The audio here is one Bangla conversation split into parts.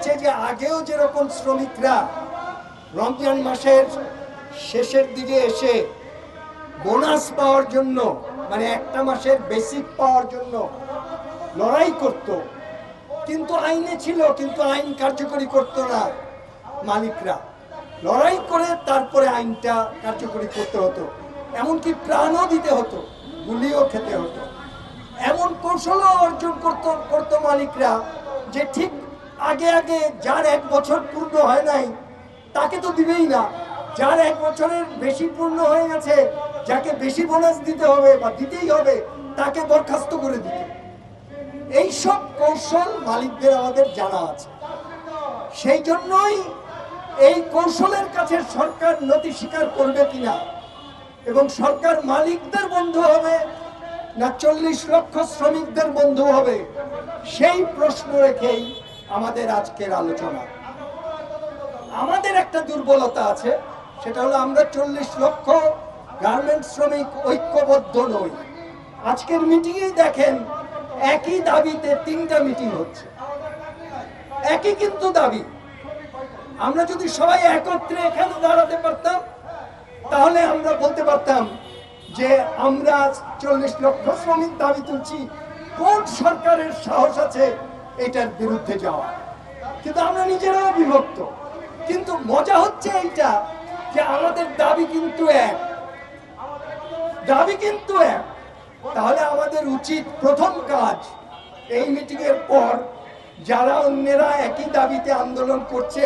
হচ্ছে যে আগেও যেরকম শ্রমিকরা রমজান মাসের শেষের দিকে এসে বোনাস পাওয়ার জন্য, মানে একটা মাসের বেসিক পাওয়ার জন্য লড়াই করত, কিন্তু আইনে ছিল, কিন্তু আইন কার্যকরী করত না মালিকরা। লড়াই করে তারপরে আইনটা কার্যকরী করতে হতো, এমনকি প্রাণও দিতে হতো, গুলিও খেতে হতো। এমন কৌশলও অর্জন করত মালিকরা যে ঠিক আগে আগে যার 1 বছর পূর্ণ হয় নাই তাকে তো দিবেই না, যার 1 বছরের বেশি পূর্ণ হয়ে গেছে, যাকে বেশি বোনাস দিতে হবে বা দিতেই হবে, তাকে বরখাস্ত করে দিতে। এইসব কৌশল মালিকদের আমাদের জানা আছে। সেই জন্যই এই কৌশলের কাছে সরকার নতি স্বীকার করবে কিনা এবং সরকার মালিকদের বন্ধু হবে না 40 লক্ষ শ্রমিকদের বন্ধু হবে, সেই প্রশ্ন রেখেই আমাদের আজকের আলোচনা। আমাদের একটা দুর্বলতা আছে, সেটা হলো আমরা 40 লক্ষ গার্মেন্টস শ্রমিক ঐক্যবদ্ধ নই। আজকের মিটিংয়েই দেখেন একই দাবিতে 3টা মিটিং হচ্ছে, একই কিন্তু দাবি। আমরা যদি সবাই একত্রে এখানে দাঁড়াতে পারতাম তাহলে আমরা বলতে পারতাম যে আমরা 40 লক্ষ শ্রমিক দাবি তুলছি, কোন সরকারের সাহস আছে এটার বিরুদ্ধে যাওয়া। কিন্তু আমরা নিজেরাও বিভক্ত। কিন্তু মজা হচ্ছে এইটা যে আমাদের দাবি কিন্তু এক, দাবি কিন্তু এক। তাহলে আমাদের উচিত প্রথম কাজ এই মিটিং এর পর যারা অন্যেরা একই দাবিতে আন্দোলন করছে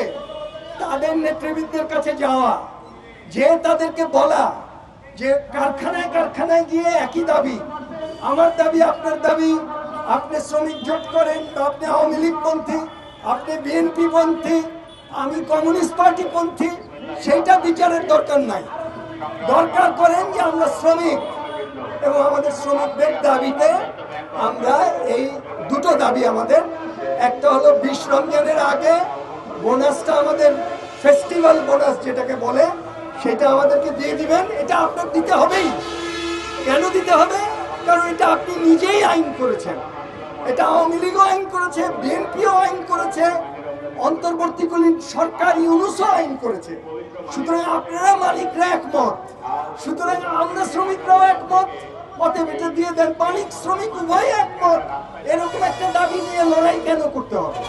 তাদের নেতৃবৃন্দের কাছে যাওয়া, যে তাদেরকে বলা যে কারখানায় কারখানায় গিয়ে একই দাবি, আমার দাবি আপনার দাবি, আপনি শ্রমিক জোট করেন, আপনি আওয়ামী লীগ পন্থী, আপনি বিএনপি পন্থী, আমি কমিউনিস্ট পার্টি পন্থী, সেইটা বিচারের দরকার নাই। দরকার করেন যে আমরা শ্রমিক এবং আমাদের শ্রমিকদের দাবিতে আমরা এই দুটো দাবি আমাদের, একটা হলো 20 রমজানের আগে বোনাসটা আমাদের ফেস্টিভ্যাল বোনাস যেটাকে বলে সেটা আমাদেরকে দিয়ে দিবেন, এটা আপনার দিতে হবেই। কেন দিতে হবে? কারণ এটা আপনি নিজেই আইন করেছেন, এটা আওয়ামী লীগও আইন করেছে, বিএনপিও আইন করেছে, অন্তর্বর্তীকালীন সরকার ইউনূসও আইন করেছে। সুতরাং আপনারা মালিকরা একমত, সুতরাং আমরা শ্রমিকরাও একমত, অতএব এটা দিয়ে দেন। মালিক শ্রমিক উভয় একমত, এরকম একটা দাবি নিয়ে লড়াই কেন করতে হবে?